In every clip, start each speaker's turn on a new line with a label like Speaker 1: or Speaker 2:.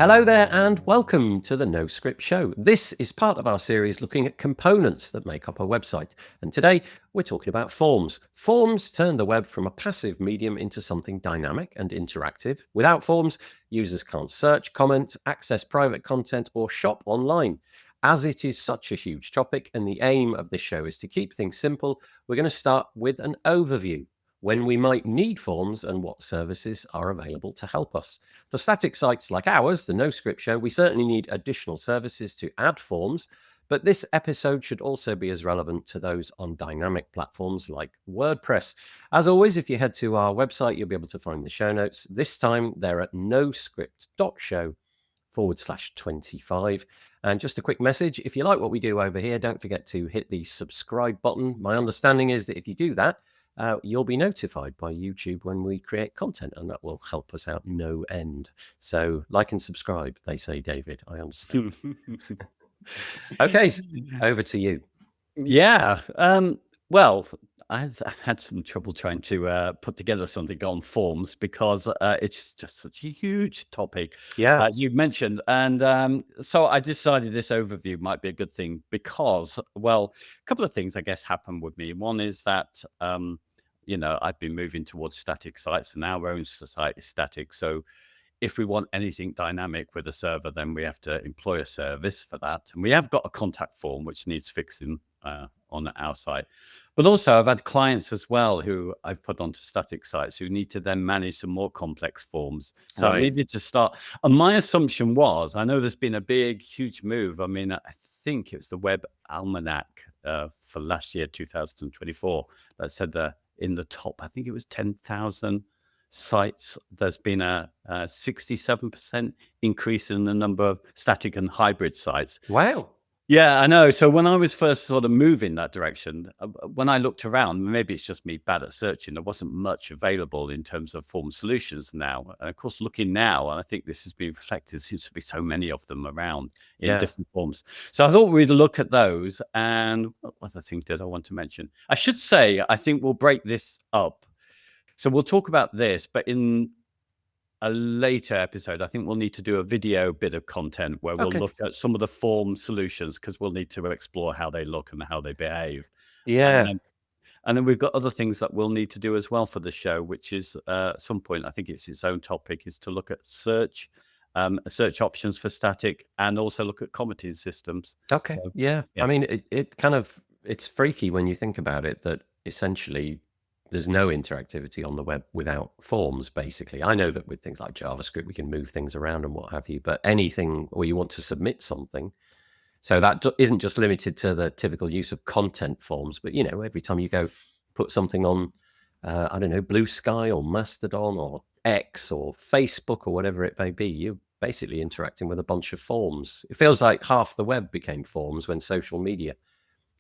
Speaker 1: Hello there and welcome to the No Script Show. This is part of our series looking at components that make up a website. And today we're talking about forms. Forms turn the web from a passive medium into something dynamic and interactive. Without forms, users can't search, comment, access private content, or shop online. As it is such a huge topic and the aim of this show is to keep things simple, we're going to start with an overview. When we might need forms and what services are available to help us. For static sites like ours, the No Script Show, we certainly need additional services to add forms, but this episode should also be as relevant to those on dynamic platforms like WordPress. As always, if you head to our website, you'll be able to find the show notes. This time they're at noscript.show/25. And just a quick message, if you like what we do over here, don't forget to hit the subscribe button. My understanding is that if you do that, you'll be notified by YouTube when we create content, and that will help us out no end. So like and subscribe, they say, David. I understand. Okay, over to you.
Speaker 2: Yeah. Well, I had some trouble trying to put together something on forms because it's just such a huge topic,
Speaker 1: Yeah.
Speaker 2: as you mentioned. And so I decided this overview might be a good thing because, well, a couple of things, I guess, happened with me. One is that, I've been moving towards static sites, and our own site is static. So if we want anything dynamic with a server, then we have to employ a service for that. And we have got a contact form which needs fixing on our site. But also I've had clients as well who I've put onto static sites who need to then manage some more complex forms. So I
Speaker 1: Right.
Speaker 2: needed to start. And my assumption was, I know there's been a big, huge move. I mean, I think it was the Web Almanac for last year, 2024, that said that in the top, I think it was 10,000 sites, there's been a 67% increase in the number of static and hybrid sites.
Speaker 1: Wow.
Speaker 2: Yeah, I know. So when I was first sort of moving that direction, when I looked around, maybe it's just me bad at searching, there wasn't much available in terms of form solutions now. And of course, looking now, and I think this has been reflected, there seems to be so many of them around in different forms. So I thought we'd look at those. And what other thing did I want to mention? I should say, I think we'll break this up. So we'll talk about this, but in a later episode, I think we'll need to do a video bit of content where we'll look at some of the form solutions, because we'll need to explore how they look and how they behave.
Speaker 1: Yeah.
Speaker 2: And then we've got other things that we'll need to do as well for the show, which is at some point, I think it's its own topic, is to look at search options for static, and also look at commenting systems.
Speaker 1: Okay.
Speaker 2: So,
Speaker 1: Yeah.
Speaker 2: yeah.
Speaker 1: I mean, it's freaky when you think about it that essentially there's no interactivity on the web without forms, basically. I know that with things like JavaScript, we can move things around and what have you, but anything where you want to submit something, so that isn't just limited to the typical use of content forms, but, every time you go put something on, I don't know, Blue Sky or Mastodon or X or Facebook or whatever it may be, you're basically interacting with a bunch of forms. It feels like half the web became forms when social media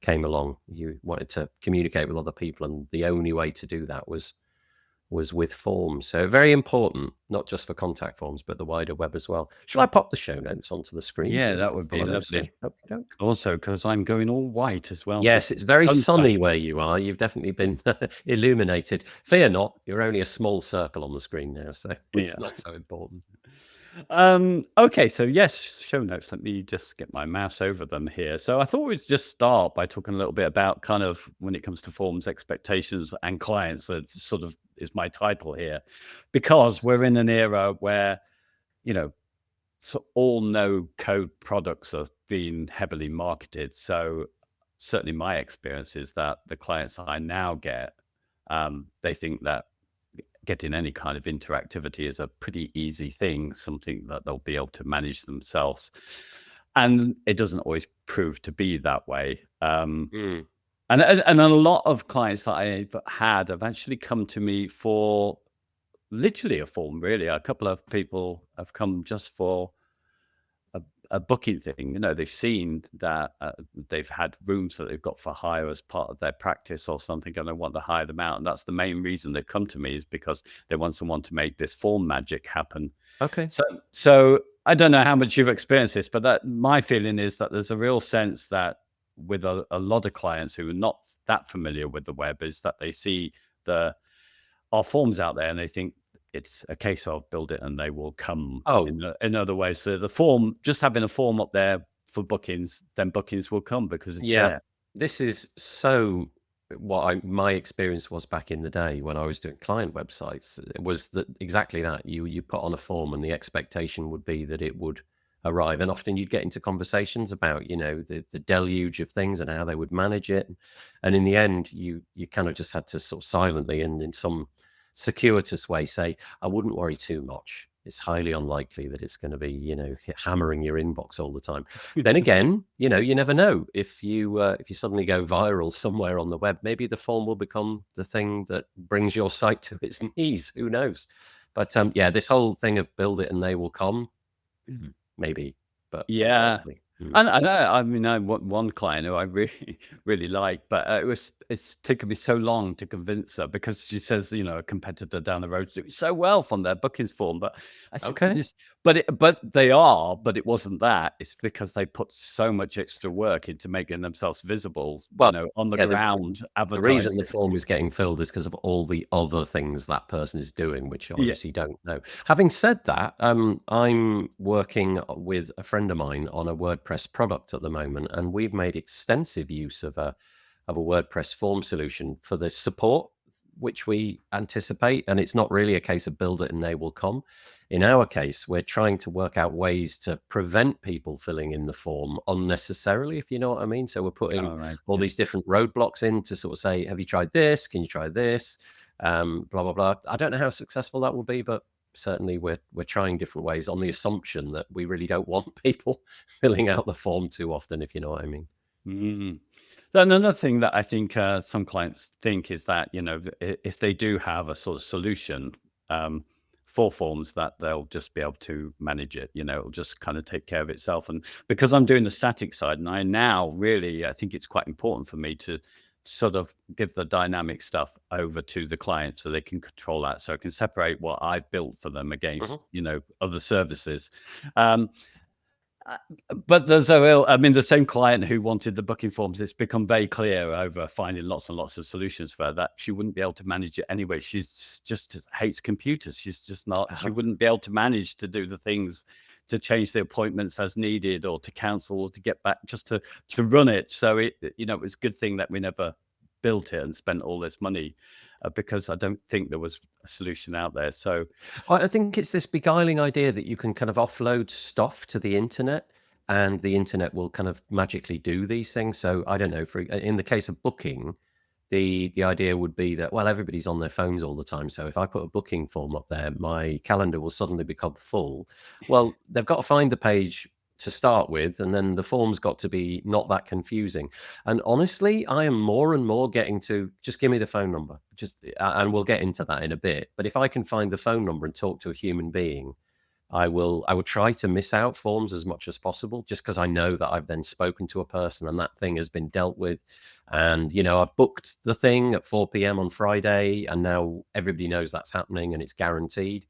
Speaker 1: came along. You wanted to communicate with other people, and the only way to do that was with forms. So very important, not just for contact forms, but the wider web as well. Shall I pop the show notes onto the screen?
Speaker 2: Yeah, that would be lovely. Also, because I'm going all white as well.
Speaker 1: Yes, it's very sunny where you are. You've definitely been illuminated. Fear not, you're only a small circle on the screen now, so it's not so important.
Speaker 2: Okay, so yes, show notes. Let me just get my mouse over them here. So I thought we'd just start by talking a little bit about kind of when it comes to forms, expectations, and clients. That sort of is my title here, because we're in an era where, so all no-code products are being heavily marketed. So certainly my experience is that the clients I now get, they think that getting any kind of interactivity is a pretty easy thing, something that they'll be able to manage themselves. And it doesn't always prove to be that way. And a lot of clients that I've had have actually come to me for literally a form, really. A couple of people have come just for a booking thing. They've seen that they've had rooms that they've got for hire as part of their practice or something, and they want to hire them out. And that's the main reason they've come to me, is because they want someone to make this form magic happen.
Speaker 1: Okay.
Speaker 2: So I don't know how much you've experienced this, but my feeling is that there's a real sense that with a lot of clients who are not that familiar with the web, is that they see our forms out there and they think, it's a case of build it and they will come
Speaker 1: Oh,
Speaker 2: in other ways. So the form, just having a form up there for bookings, then bookings will come because it's
Speaker 1: yeah.
Speaker 2: there.
Speaker 1: This is so what my experience was back in the day when I was doing client websites. It was that exactly that. You put on a form and the expectation would be that it would arrive. And often you'd get into conversations about, the deluge of things and how they would manage it. And in the end, you kind of just had to sort of silently and in some circuitous way say, I wouldn't worry too much. It's highly unlikely that it's going to be, hammering your inbox all the time. Then again, you never know. If you suddenly go viral somewhere on the web, maybe the form will become the thing that brings your site to its knees. Who knows? But yeah, this whole thing of build it and they will come, maybe, but
Speaker 2: Yeah.
Speaker 1: unlikely.
Speaker 2: And I know, I mean, I one client who I really, really like, but it's taken me so long to convince her because she says, a competitor down the road is doing so well from their bookings form. But I said,
Speaker 1: Okay.
Speaker 2: but they are, but it wasn't that. It's because they put so much extra work into making themselves visible,
Speaker 1: Well,
Speaker 2: on the
Speaker 1: yeah,
Speaker 2: ground,
Speaker 1: the reason
Speaker 2: advertising.
Speaker 1: the form is getting filled is because of all the other things that person is doing, which you
Speaker 2: Yeah.
Speaker 1: obviously don't know. Having said that, I'm working with a friend of mine on a WordPress product at the moment, and we've made extensive use of a WordPress form solution for the support which we anticipate. And it's not really a case of build it and they will come. In our case, we're trying to work out ways to prevent people filling in the form unnecessarily, if you know what I mean. So we're putting
Speaker 2: All right.
Speaker 1: all
Speaker 2: Yeah.
Speaker 1: these different roadblocks in to sort of say, have you tried this? Can you try this? Blah, blah, blah. I don't know how successful that will be, but certainly we're trying different ways on the assumption that we really don't want people filling out the form too often, if you know what I mean.
Speaker 2: Mm. Then another thing that I think some clients think is that, if they do have a sort of solution um, for forms, that they'll just be able to manage it, it'll just kind of take care of itself. And because I'm doing the static side, and I think it's quite important for me to sort of give the dynamic stuff over to the client so they can control that. So I can separate what I've built for them against,
Speaker 1: Mhm.
Speaker 2: other services. Um, uh, but the same client who wanted the booking forms, it's become very clear over finding lots and lots of solutions for her that she wouldn't be able to manage it anyway. She's just hates computers. She's just not, she wouldn't be able to manage to do the things to change the appointments as needed or to cancel or to get back just to run it. So it was a good thing that we never built it and spent all this money because I don't think there was a solution out there. So
Speaker 1: I think it's this beguiling idea that you can kind of offload stuff to the internet and the internet will kind of magically do these things. So I don't know, in the case of booking, the idea would be that, well, everybody's on their phones all the time. So if I put a booking form up there, my calendar will suddenly become full. Well, they've got to find the page to start with, and then the form's got to be not that confusing. And honestly, I am more and more getting to just give me the phone number, and we'll get into that in a bit. But if I can find the phone number and talk to a human being, I will try to miss out forms as much as possible, just because I know that I've then spoken to a person and that thing has been dealt with. And, I've booked the thing at 4 p.m. on Friday, and now everybody knows that's happening and it's guaranteed.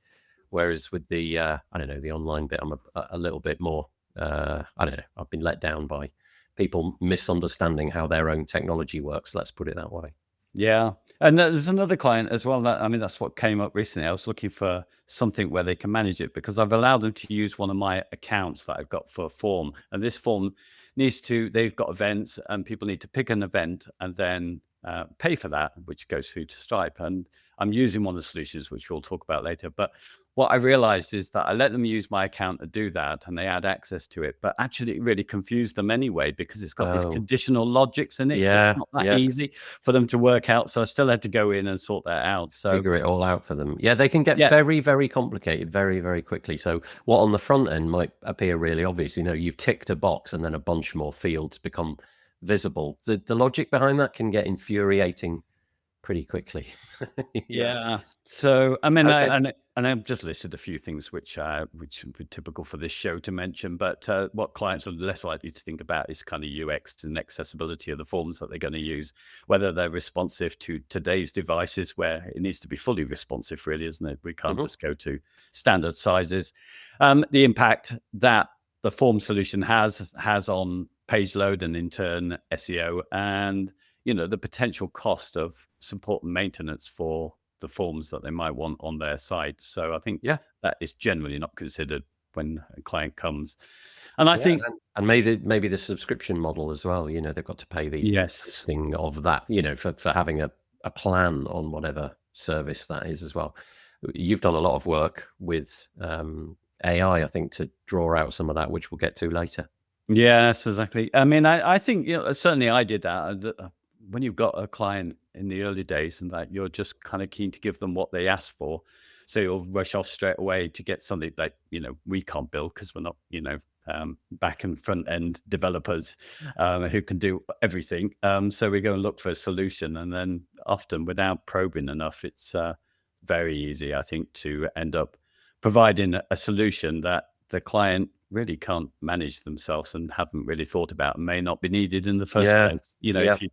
Speaker 1: Whereas with the, I don't know, the online bit, I'm a little bit more, I don't know, I've been let down by people misunderstanding how their own technology works. Let's put it that way.
Speaker 2: yeah. And there's another client as well that's what came up recently. I was looking for something where they can manage it because I've allowed them to use one of my accounts that I've got for a form. And this form they've got events and people need to pick an event and then pay for that, which goes through to Stripe. And I'm using one of the solutions, which we'll talk about later. But what I realized is that I let them use my account to do that and they had access to it. But actually, it really confused them anyway because it's got these
Speaker 1: Oh,
Speaker 2: conditional logics in it. So it's
Speaker 1: yeah,
Speaker 2: not that
Speaker 1: yeah.
Speaker 2: easy for them to work out. So I still had to go in and sort that out. So
Speaker 1: Figure it all out for them. Yeah, they can get
Speaker 2: yeah,
Speaker 1: very, very complicated very, very quickly. So what on the front end might appear really obvious, you've ticked a box and then a bunch more fields become visible. The logic behind that can get infuriating pretty quickly. Yeah.
Speaker 2: yeah. So I mean,
Speaker 1: Okay.
Speaker 2: and I've just listed a few things which would be typical for this show to mention. But what clients are less likely to think about is kind of UX and accessibility of the forms that they're going to use, whether they're responsive to today's devices, where it needs to be fully responsive, really, isn't it? We can't
Speaker 1: Mhm.
Speaker 2: just go to standard sizes. The impact that the form solution has on page load and in turn SEO and the potential cost of support and maintenance for the forms that they might want on their site. So I think
Speaker 1: Yeah.
Speaker 2: that is generally not considered when a client comes. And I
Speaker 1: Yeah,
Speaker 2: think,
Speaker 1: and maybe the subscription model as well, they've got to pay the
Speaker 2: yes,
Speaker 1: hosting of that, for having a plan on whatever service that is as well. You've done a lot of work with AI, I think, to draw out some of that, which we'll get to later.
Speaker 2: yes, exactly. I mean, I think, certainly I did that. When you've got a client in the early days and that you're just kind of keen to give them what they ask for. So you'll rush off straight away to get something that, we can't build because we're not, back and front end developers who can do everything. So we go and look for a solution. And then often without probing enough, it's very easy, I think, to end up providing a solution that the client really can't manage themselves and haven't really thought about and may not be needed in the first
Speaker 1: Yeah.
Speaker 2: place.
Speaker 1: Yeah.
Speaker 2: If you,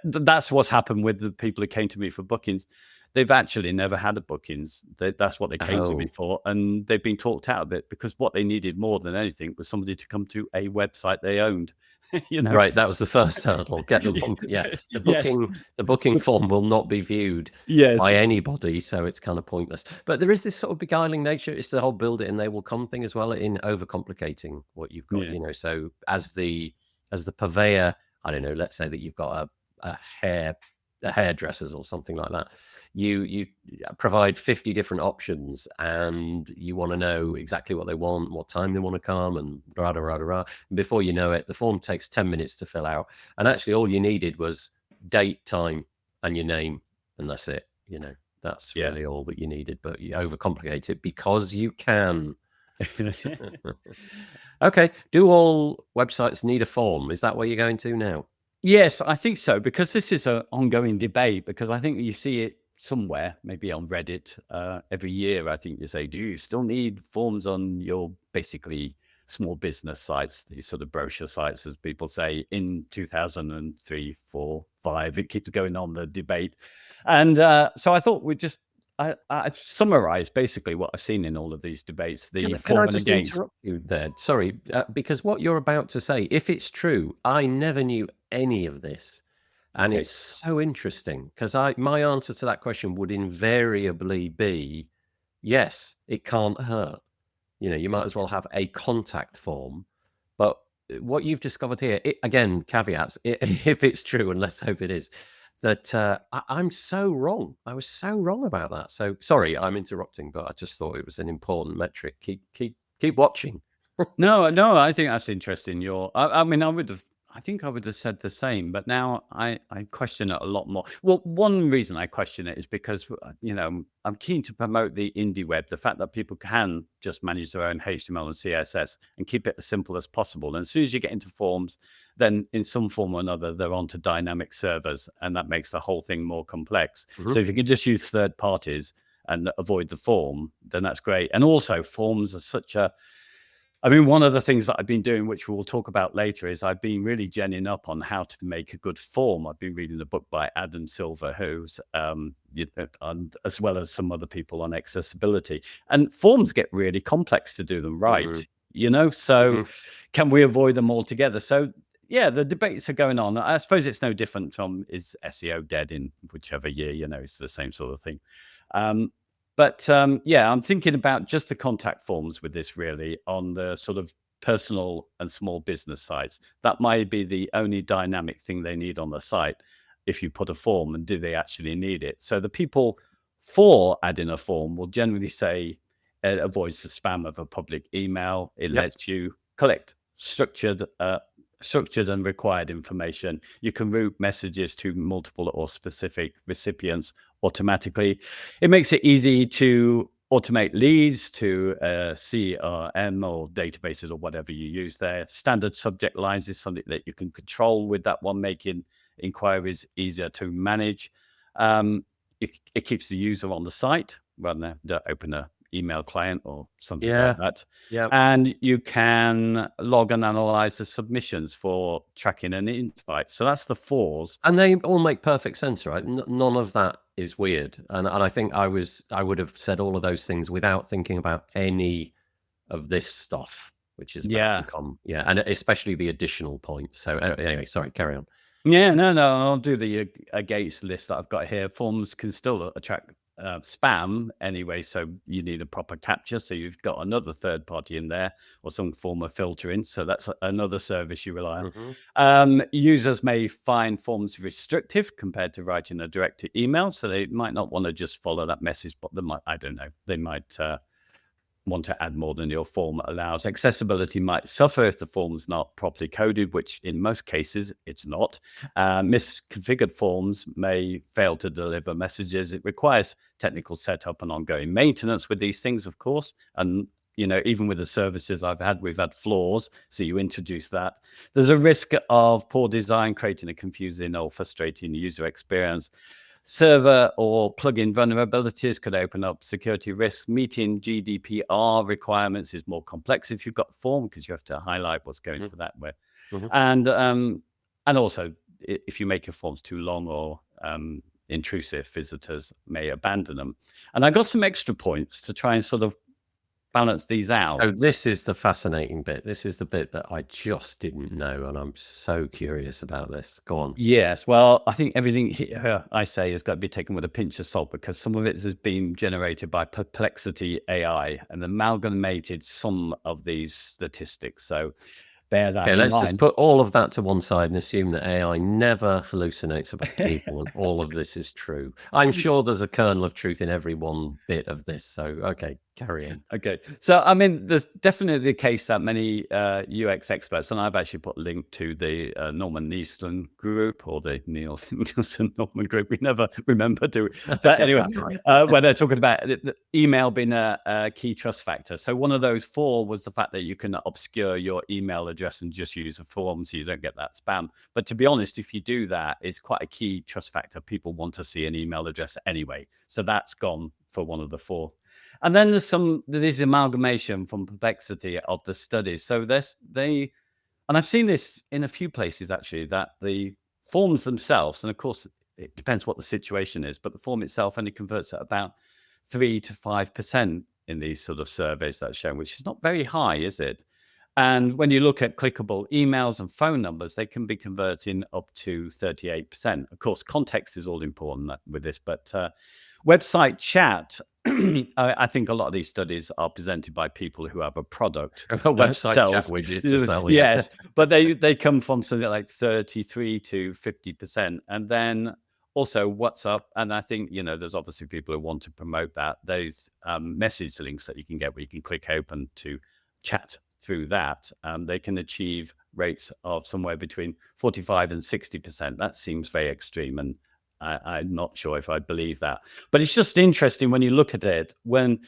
Speaker 2: that's what's happened with the people who came to me for bookings. They've actually never had a bookings. That's what they came to me
Speaker 1: Oh.
Speaker 2: for, and they've been talked out of it because what they needed more than anything was somebody to come to a website they owned. you know,
Speaker 1: Right, that was the first hurdle. Get them on. Yeah, the
Speaker 2: yes,
Speaker 1: booking form will not be viewed
Speaker 2: yes,
Speaker 1: by anybody, so it's kind of pointless. But there is this sort of beguiling nature. It's the whole build it and they will come thing as well in overcomplicating what you've got.
Speaker 2: yeah,
Speaker 1: So as the purveyor, I don't know. Let's say that you've got a hairdressers or something like that. You provide 50 different options, and you want to know exactly what they want, what time they want to come, and rah rah rah rah. Before you know it, the form takes 10 minutes to fill out. And actually, all you needed was date, time, and your name. And that's it. That's
Speaker 2: yeah.
Speaker 1: really all that you needed. But you overcomplicate it because you can. Okay. Do all websites need a form? Is that where you're going to now?
Speaker 2: Yes, I think so, because this is an ongoing debate, because I think you see it somewhere, maybe on Reddit, every year. I think you say, do you still need forms on your basically small business sites, these sort of brochure sites, as people say, in 2003, 4, 5. It keeps going on, the debate. And so I thought we'd just, I've summarized basically what I've seen in all of these debates,
Speaker 1: Can,
Speaker 2: the
Speaker 1: can I
Speaker 2: for and
Speaker 1: just
Speaker 2: against.
Speaker 1: interrupt you there? Sorry, because what you're about to say, if it's true, I never knew any of this. And
Speaker 2: Okay.
Speaker 1: it's so interesting because my answer to that question would invariably be yes, it can't hurt. You might as well have a contact form. But what you've discovered here, again, caveats, if it's true, and let's hope it is, that I'm so wrong. I was so wrong about that. So sorry, I'm interrupting, but I just thought it was an important metric. Keep watching.
Speaker 2: No, no, I think that's interesting. I mean, I think I would have said the same, but now I question it a lot more. Well, one reason I question it is because, I'm keen to promote the indie web, the fact that people can just manage their own HTML and CSS and keep it as simple as possible. And as soon as you get into forms, then in some form or another, they're onto dynamic servers, and that makes the whole thing more complex.
Speaker 1: Mhm.
Speaker 2: So if you can just use third parties and avoid the form, then that's great. And also, forms are one of the things that I've been doing, which we'll talk about later, is I've been really genning up on how to make a good form. I've been reading a book by Adam Silver, who's, and as well as some other people on accessibility. And forms get really complex to do them right,
Speaker 1: Mhm.
Speaker 2: So
Speaker 1: Mhm.
Speaker 2: can we avoid them altogether? So yeah, the debates are going on. I suppose it's no different from, is SEO dead in whichever year, it's the same sort of thing. But yeah, I'm thinking about just the contact forms with this, really, on the sort of personal and small business sites. That might be the only dynamic thing they need on the site. If you put a form, and do they actually need it? So the people for adding a form will generally say it avoids the spam of a public email. It
Speaker 1: Yep.
Speaker 2: lets you collect structured and required information. You can route messages to multiple or specific recipients automatically. It makes it easy to automate leads to CRM or databases or whatever you use there. Standard subject lines is something that you can control with that one, making inquiries easier to manage. It keeps the user on the site rather than having to open a email client or something like
Speaker 1: Yeah.
Speaker 2: that.
Speaker 1: Yeah.
Speaker 2: And you can log and analyze the submissions for tracking and insights. So that's the fours.
Speaker 1: And they all make perfect sense, right? None of that is weird. And I think I would have said all of those things without thinking about any of this stuff, which is about to
Speaker 2: Yeah.
Speaker 1: come. Yeah, and especially the additional points. So anyway, sorry, carry on.
Speaker 2: Yeah, no, I'll do the against list that I've got here. Forms can still attract spam anyway, so you need a proper capture. So you've got another third party in there or some form of filtering. So that's another service you rely
Speaker 1: Hmm.
Speaker 2: on. Users may find forms restrictive compared to writing a direct email. So they might not want to just follow that message, but they might, I don't know, they might want to add more than your form allows. Accessibility might suffer if the form's not properly coded, which in most cases it's not. Misconfigured forms may fail to deliver messages. It requires technical setup and ongoing maintenance with these things, of course. And even with the services I've had, we've had flaws. So you introduce that. There's a risk of poor design, creating a confusing or frustrating user experience. Server or plugin vulnerabilities could open up security risks. Meeting GDPR requirements is more complex if you've got form, because you have to highlight what's going to that way.
Speaker 1: Hmm.
Speaker 2: And also, if you make your forms too long or intrusive, visitors may abandon them. And I got some extra points to try and sort of balance these out.
Speaker 1: So this is the fascinating bit. This is the bit that I just didn't know, and I'm so curious about this. Go on.
Speaker 2: Yes, well, I think everything here I say has got to be taken with a pinch of salt, because some of it has been generated by Perplexity AI and amalgamated some of these statistics. So bear that
Speaker 1: Okay,
Speaker 2: in
Speaker 1: let's just
Speaker 2: mind.
Speaker 1: put all of that to one side and assume that AI never hallucinates about anything, and all of this is true. I'm sure there's a kernel of truth in every one bit of this. So, okay, carry on.
Speaker 2: Okay. So, I mean, there's definitely the case that many UX experts, and I've actually put a link to the Norman Neeson group, or the Neil Nielsen Norman group. We never remember to. But anyway, where they're talking about the email being a key trust factor. So one of those four was the fact that you can obscure your email address and just use a form so you don't get that spam. But to be honest, if you do that, it's quite a key trust factor. People want to see an email address anyway. So that's gone for one of the four. And then there's amalgamation from Perplexity of the studies. So and I've seen this in a few places actually, that the forms themselves, and of course it depends what the situation is, but the form itself only converts at about 3 to 5% in these sort of surveys that's shown, which is not very high, is it? And when you look at clickable emails and phone numbers, they can be converting up to 38%. Of course, context is all important with this, but website chat, I think a lot of these studies are presented by people who have a product.
Speaker 1: A website chat widget to sell.
Speaker 2: Yes, but they come from something like 33 to 50%. And then also WhatsApp. And I think, there's obviously people who want to promote that. Those message links that you can get where you can click open to chat through that, they can achieve rates of somewhere between 45 and 60%. That seems very extreme, and I'm not sure if I believe that. But it's just interesting when you look at it, when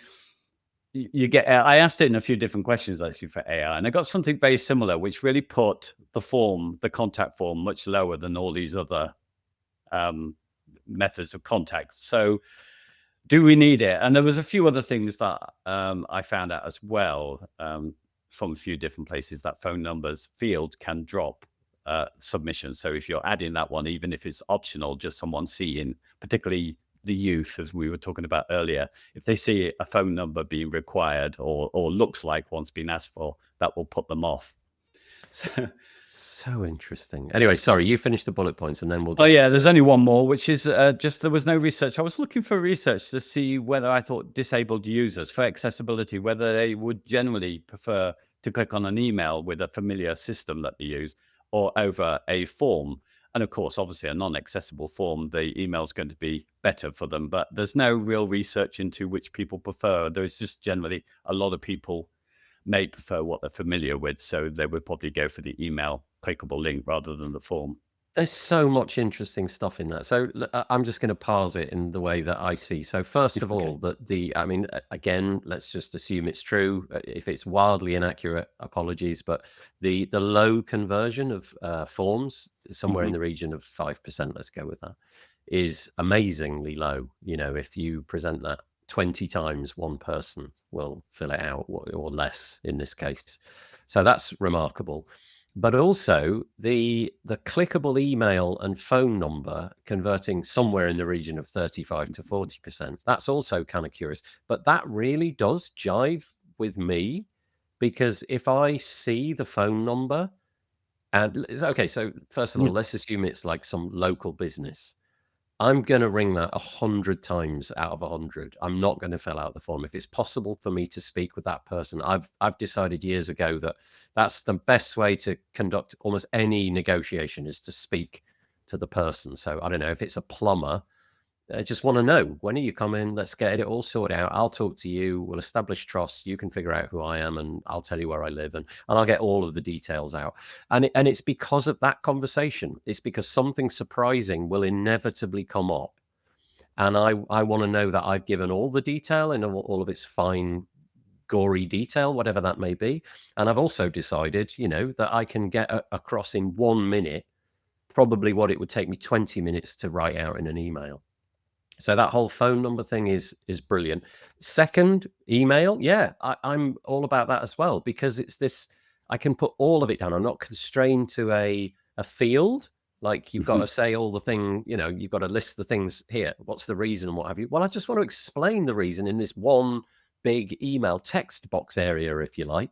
Speaker 2: you get, I asked it in a few different questions actually for AI, and I got something very similar, which really put the contact form, much lower than all these other methods of contact. So do we need it? And there was a few other things that I found out as well, from a few different places, that phone numbers field can drop submissions. So if you're adding that one, even if it's optional, just someone seeing, particularly the youth, as we were talking about earlier, if they see a phone number being required or looks like one's been asked for, that will put them off.
Speaker 1: So interesting. Anyway, sorry, you finish the bullet points and then we'll.
Speaker 2: Oh yeah, there's only one more, which is just there was no research. I was looking for research to see whether I thought disabled users for accessibility, whether they would generally prefer to click on an email with a familiar system that they use or over a form. And of course, obviously a non-accessible form, the email is going to be better for them. But there's no real research into which people prefer. There's just generally a lot of people may prefer what they're familiar with. So they would probably go for the email clickable link rather than the form.
Speaker 1: There's so much interesting stuff in that. So I'm just going to parse it in the way that I see. So first of all, again, let's just assume it's true. If it's wildly inaccurate, apologies. But the low conversion of forms, somewhere in the region of 5%, let's go with that, is amazingly low. If you present that 20 times, one person will fill it out, or less in this case. So that's remarkable. But also the clickable email and phone number converting somewhere in the region of 35 to 40%. That's also kind of curious. But that really does jive with me, because if I see the phone number, and okay, so first of all, let's assume it's like some local business. I'm going to ring that 100 times out of 100. I'm not going to fill out the form. If it's possible for me to speak with that person, I've decided years ago that that's the best way to conduct almost any negotiation, is to speak to the person. So I don't know if it's a plumber. I just want to know, when are you coming? Let's get it all sorted out. I'll talk to you. We'll establish trust. You can figure out who I am, and I'll tell you where I live, and I'll get all of the details out. And it's because of that conversation. It's because something surprising will inevitably come up. And I want to know that I've given all the detail in all of its fine, gory detail, whatever that may be. And I've also decided, that I can get across in 1 minute probably what it would take me 20 minutes to write out in an email. So that whole phone number thing is brilliant. Second, email. Yeah, I'm all about that as well, because it's this, I can put all of it down. I'm not constrained to a field. Like, you've got to say all the thing, you've got to list the things here. What's the reason and what have you? Well, I just want to explain the reason in this one big email text box area, if you like.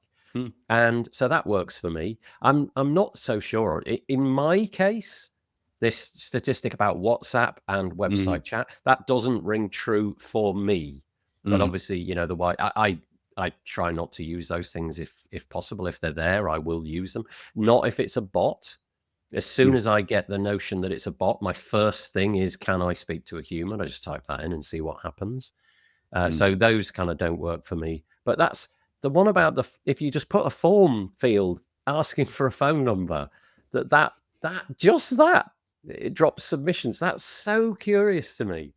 Speaker 1: And so that works for me. I'm not so sure. In my case, this statistic about WhatsApp and website chat, that doesn't ring true for me. But obviously, the why I try not to use those things if possible. If they're there, I will use them. Not if it's a bot. As soon as I get the notion that it's a bot, my first thing is, can I speak to a human? I just type that in and see what happens. So those kind of don't work for me. But that's the one about if you just put a form field asking for a phone number, that it drops submissions. That's so curious to me,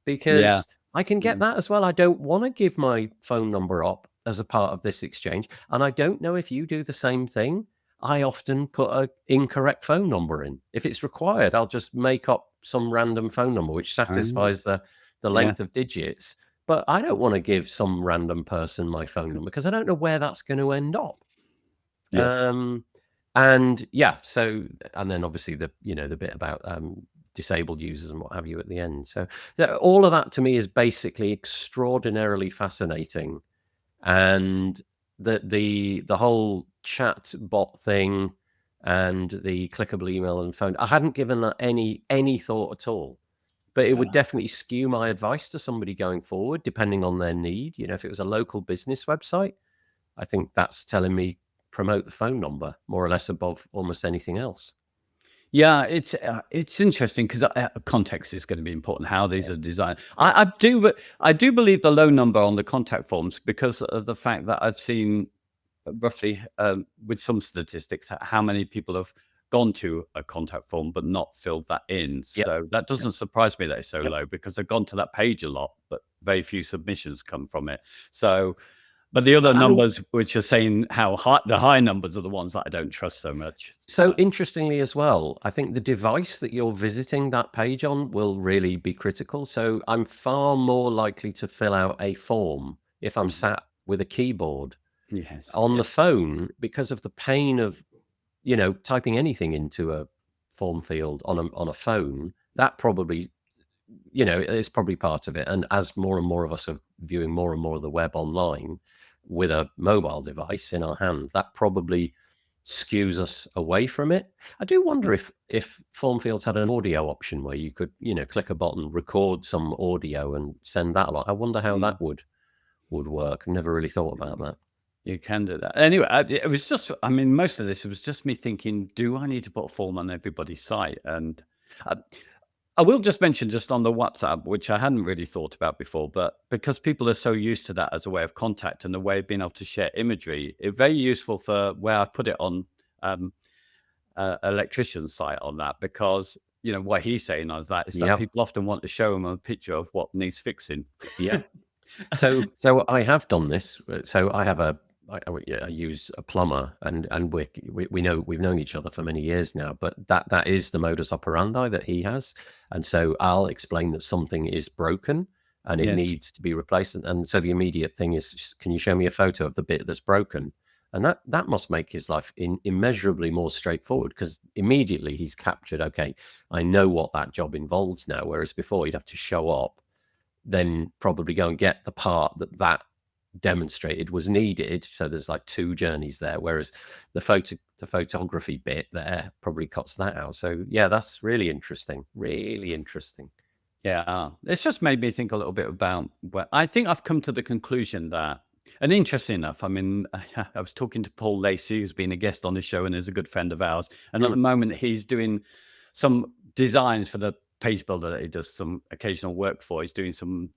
Speaker 1: because I can get that as well. I don't want to give my phone number up as a part of this exchange. And I don't know if you do the same thing. I often put an incorrect phone number in. If it's required, I'll just make up some random phone number which satisfies the length of digits. But I don't want to give some random person my phone number, because I don't know where that's going to end up.
Speaker 2: Yes.
Speaker 1: And then obviously the bit about disabled users and what have you at the end. So all of that to me is basically extraordinarily fascinating. And the whole chat bot thing and the clickable email and phone, I hadn't given that any thought at all. But it would definitely skew my advice to somebody going forward, depending on their need. If it was a local business website, I think that's telling me promote the phone number more or less above almost anything else.
Speaker 2: Yeah, it's interesting, because context is going to be important. How these are designed. I do believe the low number on the contact forms, because of the fact that I've seen roughly with some statistics how many people have gone to a contact form but not filled that in. So that doesn't surprise me that it's so low, because they've gone to that page a lot, but very few submissions come from it. So, but the other numbers, which are saying how high, the high numbers are the ones that I don't trust so much.
Speaker 1: So interestingly as well, I think the device that you're visiting that page on will really be critical. So I'm far more likely to fill out a form if I'm sat with a keyboard on the phone, because of the pain of, typing anything into a form field on a phone. That probably, is probably part of it. And as more and more of us are viewing more and more of the web online with a mobile device in our hand, that probably skews us away from it. I do wonder if form fields had an audio option where you could, click a button, record some audio and send that along. I wonder how that would work. I've never really thought about that.
Speaker 2: You can do that. Anyway, it was just, most of this, it was just me thinking, do I need to put a form on everybody's site? And I will just mention, just on the WhatsApp, which I hadn't really thought about before, but because people are so used to that as a way of contact and a way of being able to share imagery, it's very useful for where I've put it on electrician's site on that, because what he's saying is that people often want to show them a picture of what needs fixing.
Speaker 1: So I have done this. So I have I use a plumber, and we know, we've known each other for many years now, but that is the modus operandi that he has. And so I'll explain that something is broken and it needs to be replaced. And so the immediate thing is, can you show me a photo of the bit that's broken? And that must make his life immeasurably more straightforward, because immediately he's captured, okay, I know what that job involves now. Whereas before he'd have to show up, then probably go and get the part that demonstrated was needed. So there's like two journeys there, whereas the photography bit there probably cuts that out. So yeah, that's really interesting.
Speaker 2: Yeah, it's just made me think a little bit about where I think I've come to the conclusion that, and interesting enough, I mean, I was talking to Paul Lacey, who's been a guest on this show and is a good friend of ours. And at
Speaker 1: Mm.
Speaker 2: the moment, he's doing some designs for the page builder that he does some occasional work for. He's doing some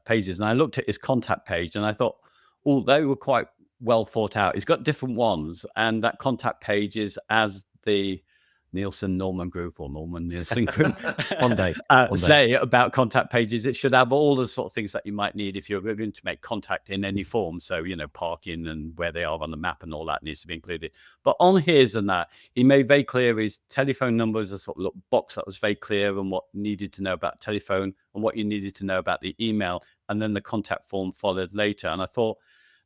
Speaker 2: pages. And I looked at his contact page and I thought, oh, they were quite well thought out. He's got different ones. And that contact page is as the Nielsen Norman Group or Norman Nielsen Group
Speaker 1: One day.
Speaker 2: say about contact pages. It should have all the sort of things that you might need if you're going to make contact in any form. So, parking and where they are on the map and all that needs to be included. But on his and that, he made very clear his telephone number is a sort of box that was very clear and what needed to know about telephone and what you needed to know about the email. And then the contact form followed later. And I thought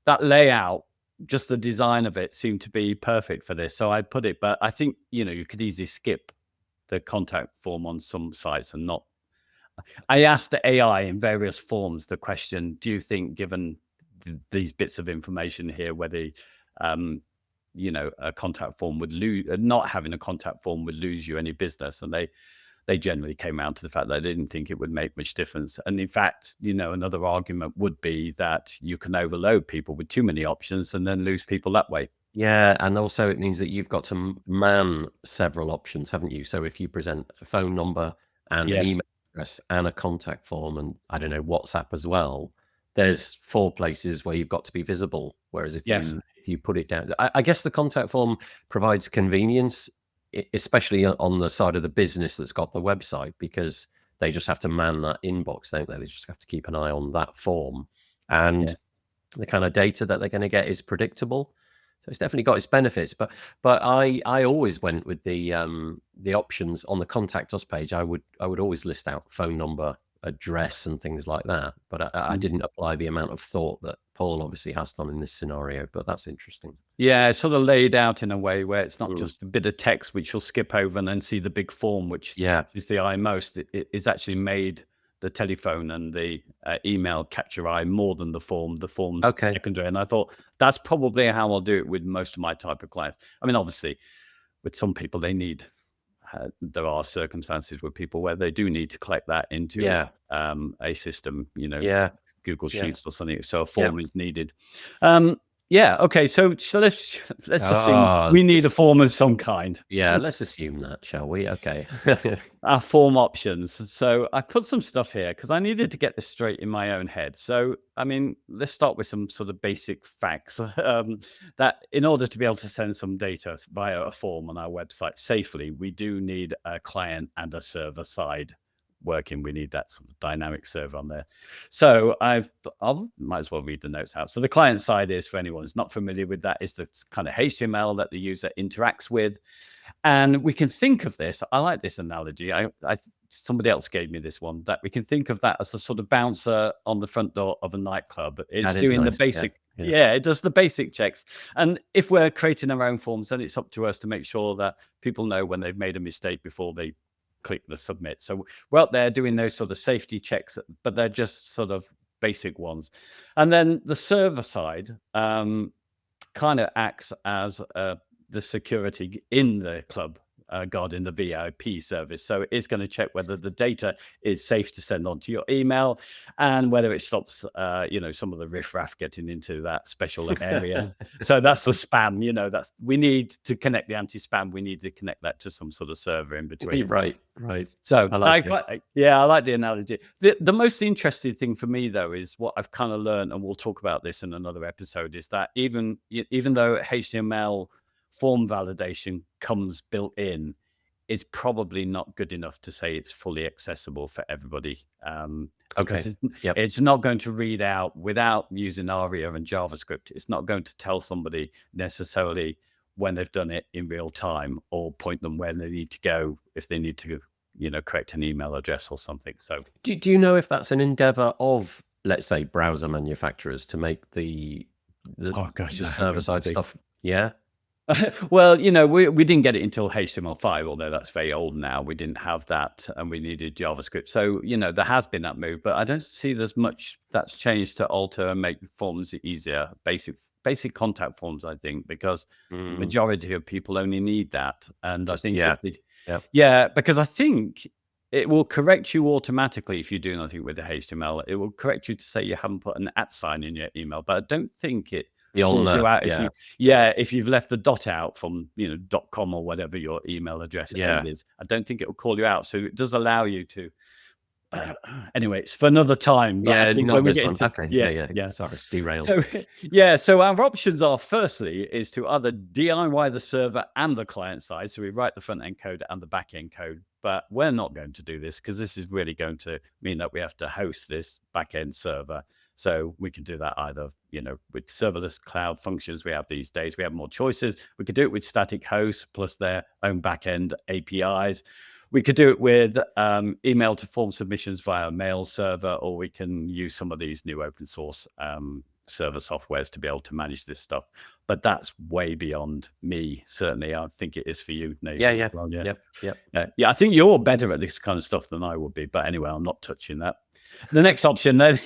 Speaker 2: that layout, just the design of it seemed to be perfect for this. So I put it, but I think, you could easily skip the contact form on some sites and not. I asked the AI in various forms the question, do you think, given these bits of information here, whether, a contact form would lose, not having a contact form would lose you any business? And they generally came out to the fact that they didn't think it would make much difference. And in fact, another argument would be that you can overload people with too many options and then lose people that way.
Speaker 1: Yeah, and also it means that you've got to man several options, haven't you? So if you present a phone number and an
Speaker 2: Yes.
Speaker 1: email address and a contact form and, I don't know, WhatsApp as well, there's 4 places where you've got to be visible. Whereas if you put it down, I guess the contact form provides convenience, especially on the side of the business that's got the website, because they just have to man that inbox, don't they? They just have to keep an eye on that form. And the kind of data that they're going to get is predictable. So it's definitely got its benefits, but I always went with the options on the contact us page. I would always list out phone number, address, and things like that. But I didn't apply the amount of thought that Paul obviously has done in this scenario. But that's interesting.
Speaker 2: Yeah, it's sort of laid out in a way where it's not just a bit of text which you'll skip over and then see the big form, which is the eye most. It is actually made the telephone and the email catch your eye more than the form. The form's secondary. And I thought that's probably how I'll do it with most of my type of clients. I mean, obviously, with some people, they need, there are circumstances with people where they do need to collect that into a system, Google Sheets or something. So a form is needed. Okay. So let's assume we need a form of some kind.
Speaker 1: Yeah, let's assume that, shall we? Okay.
Speaker 2: Our form options. So I put some stuff here because I needed to get this straight in my own head. So, I mean, let's start with some sort of basic facts that in order to be able to send some data via a form on our website safely, we do need a client and a server side working. We need that sort of dynamic server on there. So I'll might as well read the notes out. So the client side is, for anyone who's not familiar with that, is the kind of HTML that the user interacts with. And we can think of this, I like this analogy. Somebody else gave me this one, that we can think of that as the sort of bouncer on the front door of a nightclub. It's doing nice. The basic, it does the basic checks. And if we're creating our own forms, then it's up to us to make sure that people know when they've made a mistake before they click the submit. So we're out there doing those sort of safety checks, but they're just sort of basic ones. And then the server side kind of acts as the security in the club guarding the VIP service. So it's going to check whether the data is safe to send onto your email and whether it stops, some of the riffraff getting into that special area. So that's the spam, we need to connect the anti-spam. We need to connect that to some sort of server in between.
Speaker 1: Right.
Speaker 2: So I like the analogy. The most interesting thing for me, though, is what I've kind of learned, and we'll talk about this in another episode, is that even though HTML form validation comes built in, it's probably not good enough to say it's fully accessible for everybody. Because it's not going to read out without using ARIA and JavaScript. It's not going to tell somebody necessarily when they've done it in real time or point them where they need to go if they need to, correct an email address or something. So
Speaker 1: do you know if that's an endeavor of, let's say, browser manufacturers to make the server side stuff? Yeah.
Speaker 2: Well, we didn't get it until HTML5, although that's very old now. We didn't have that and we needed JavaScript. So, there has been that move, but I don't see there's much that's changed to alter and make forms easier. Basic contact forms, I think, because the majority of people only need that. And I think, because I think it will correct you automatically if you do nothing with the HTML. It will correct you to say you haven't put an @ in your email, but I don't think it
Speaker 1: Beyond
Speaker 2: calls you
Speaker 1: that,
Speaker 2: out if
Speaker 1: yeah.
Speaker 2: if you've left the dot out from .com or whatever your email address
Speaker 1: Yeah.
Speaker 2: end is. I don't think it will call you out. So it does allow you to. Anyway, it's for another time. But I
Speaker 1: Yeah,
Speaker 2: think
Speaker 1: not
Speaker 2: when we
Speaker 1: this
Speaker 2: get
Speaker 1: one.
Speaker 2: into
Speaker 1: Okay. Yeah. Sorry, derailed.
Speaker 2: so so our options are, firstly, is to either DIY the server and the client side. So we write the front end code and the back end code, but we're not going to do this because this is really going to mean that we have to host this back end server. So we can do that either, with serverless cloud functions we have these days. We have more choices. We could do it with static hosts plus their own back end APIs. We could do it with email to form submissions via a mail server, or we can use some of these new open source server softwares to be able to manage this stuff. But that's way beyond me, certainly. I think it is for you, Nathan,
Speaker 1: Yeah.
Speaker 2: as well. Yeah.
Speaker 1: Yep.
Speaker 2: Yeah, I think you're better at this kind of stuff than I would be. But anyway, I'm not touching that. The next option then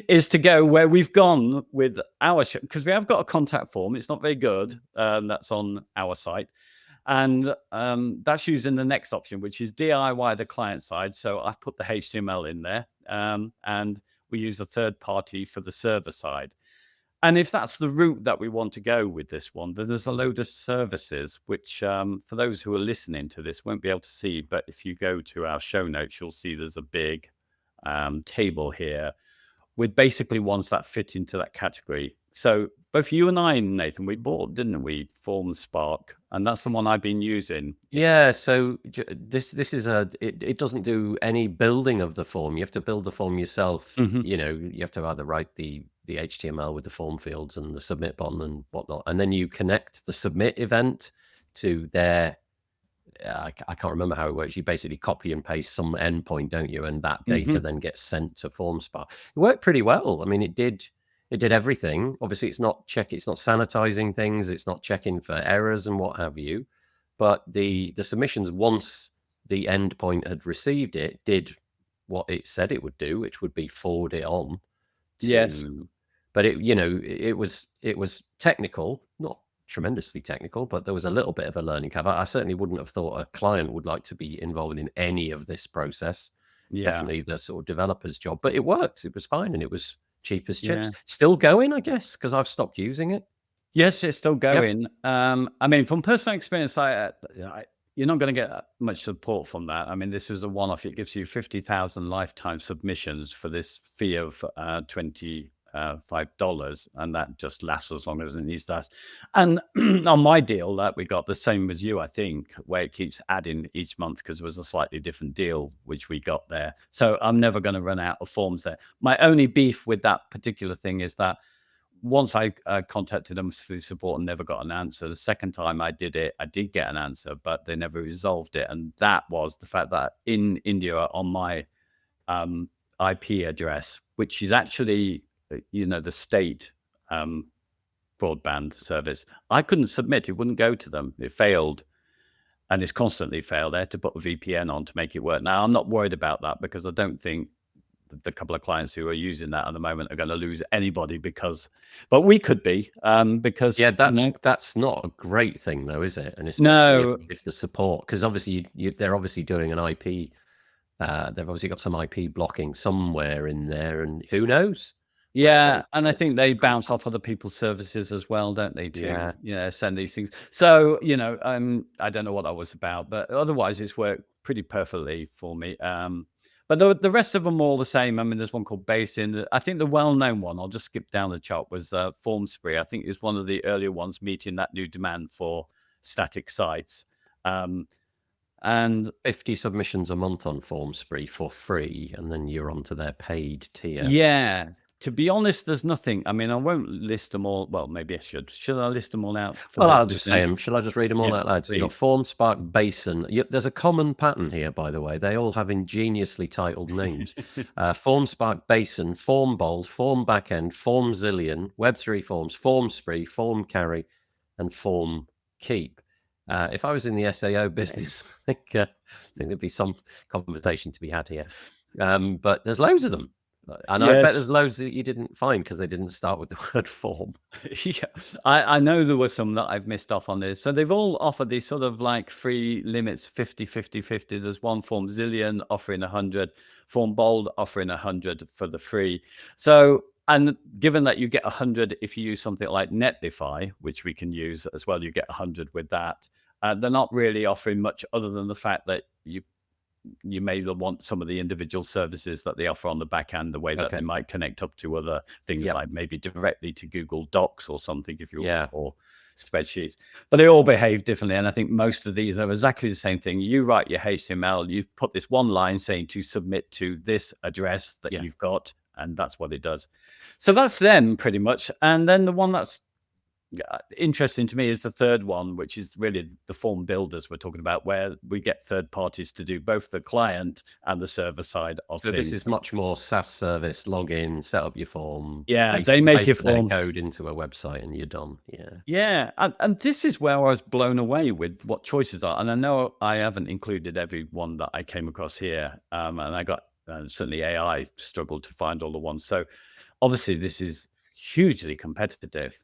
Speaker 2: is to go where we've gone with our show, because we have got a contact form. It's not very good. That's on our site. And that's using the next option, which is DIY the client side. So I've put the HTML in there, and we use a third party for the server side. And if that's the route that we want to go with this one, then there's a load of services, which for those who are listening to this won't be able to see. But if you go to our show notes, you'll see there's a big table here with basically ones that fit into that category. So both you and I, Nathan, we bought, didn't we, FormSpark, and that's the one I've been using.
Speaker 1: Yeah, so this is it doesn't do any building of the form. You have to build the form yourself.
Speaker 2: Mhm.
Speaker 1: You have to either write the HTML with the form fields and the submit button and whatnot, and then you connect the submit event to their. I can't remember how it works. You basically copy and paste some endpoint, don't you? And that data then gets sent to FormSpark. It worked pretty well. I mean, it did everything. Obviously, it's not sanitizing things. It's not checking for errors and what have you. But the submissions, once the endpoint had received it, did what it said it would do, which would be forward it on to.
Speaker 2: Yes.
Speaker 1: But it was technical, not tremendously technical, but there was a little bit of a learning curve. I certainly wouldn't have thought a client would like to be involved in any of this process. It's
Speaker 2: Yeah.
Speaker 1: definitely the sort of developer's job, but it works. It was fine, and it was cheap as chips.
Speaker 2: Yeah.
Speaker 1: Still going, I guess, because I've stopped using it.
Speaker 2: Yes, it's still going. I mean, from personal experience, you're not going to get much support from that. I mean, this is a one-off. It gives you 50,000 lifetime submissions for this fee of $25, and that just lasts as long as it needs to last. And on my deal that we got, the same as you, I think, where it keeps adding each month because it was a slightly different deal which we got there. So I'm never going to run out of forms there. My only beef with that particular thing is that once I contacted them for the support and never got an answer. The second time I did it, I did get an answer, but they never resolved it. And that was the fact that in India, on my IP address, which is actually, the state broadband service, I couldn't submit. It wouldn't go to them. It failed. And it's constantly failed. I had to put a VPN on to make it work. Now, I'm not worried about that because I don't think the couple of clients who are using that at the moment are going to lose anybody but we could be because
Speaker 1: that's not a great thing though, is it? And especially
Speaker 2: no,
Speaker 1: if the support, because obviously they're obviously doing an IP. They've obviously got some IP blocking somewhere in there, and who knows?
Speaker 2: yeah, and I think they bounce off other people's services as well, don't they? To send these things. So I don't know what that was about, but otherwise it's worked pretty perfectly for me. But the rest of them are all the same. I mean, there's one called Basin. I think the well-known one, I'll just skip down the chart, was FormSpree. I think it's one of the earlier ones meeting that new demand for static sites. And
Speaker 1: 50 submissions a month on FormSpree for free, and then you're onto their paid tier.
Speaker 2: Yeah. To be honest, there's nothing. I mean, I won't list them all. Well, maybe I should. Should I list them all out?
Speaker 1: Well, I'll just say them. Shall I just read them all out loud? So you've got
Speaker 2: Please.
Speaker 1: FormSpark, Basin. There's a common pattern here, by the way. They all have ingeniously titled names. FormSpark, Basin, FormBold, Form Backend, FormZillion, Web3 Forms, FormSpree, FormCarry, and FormKeep. If I was in the SAO business, I think there'd be some conversation to be had here. But there's loads of them. And I bet there's
Speaker 2: Yes.
Speaker 1: loads that you didn't find because they didn't start with the word form.
Speaker 2: Yeah, I know there were some that I've missed off on this. So they've all offered these sort of like free limits, 50, 50, 50. There's one Form Zillion offering 100, Form Bold offering 100 for the free. So, and given that you get 100 if you use something like Netlify, which we can use as well, you get 100 with that. They're not really offering much other than the fact that you may want some of the individual services that they offer on the back end, the way that they
Speaker 1: Okay.
Speaker 2: might connect up to other things,
Speaker 1: Yep.
Speaker 2: like maybe directly to Google Docs or something, if you
Speaker 1: Yeah.
Speaker 2: or spreadsheets. But they all behave differently, and I think most of these are exactly the same thing. You write your HTML, you put this one line saying to submit to this address that
Speaker 1: Yeah.
Speaker 2: you've got, and that's what it does. So that's them pretty much. And then the one that's interesting to me is the third one, which is really the form builders we're talking about, where we get third parties to do both the client and the server side of
Speaker 1: So this
Speaker 2: things.
Speaker 1: is much more SaaS service, log in, set up your form,
Speaker 2: Yeah,
Speaker 1: paste
Speaker 2: they make it
Speaker 1: paste their
Speaker 2: form.
Speaker 1: code into a website, and you're done. Yeah.
Speaker 2: Yeah, and this is where I was blown away with what choices are. And I know I haven't included every one that I came across here, and I got certainly AI struggled to find all the ones. So obviously, this is hugely competitive.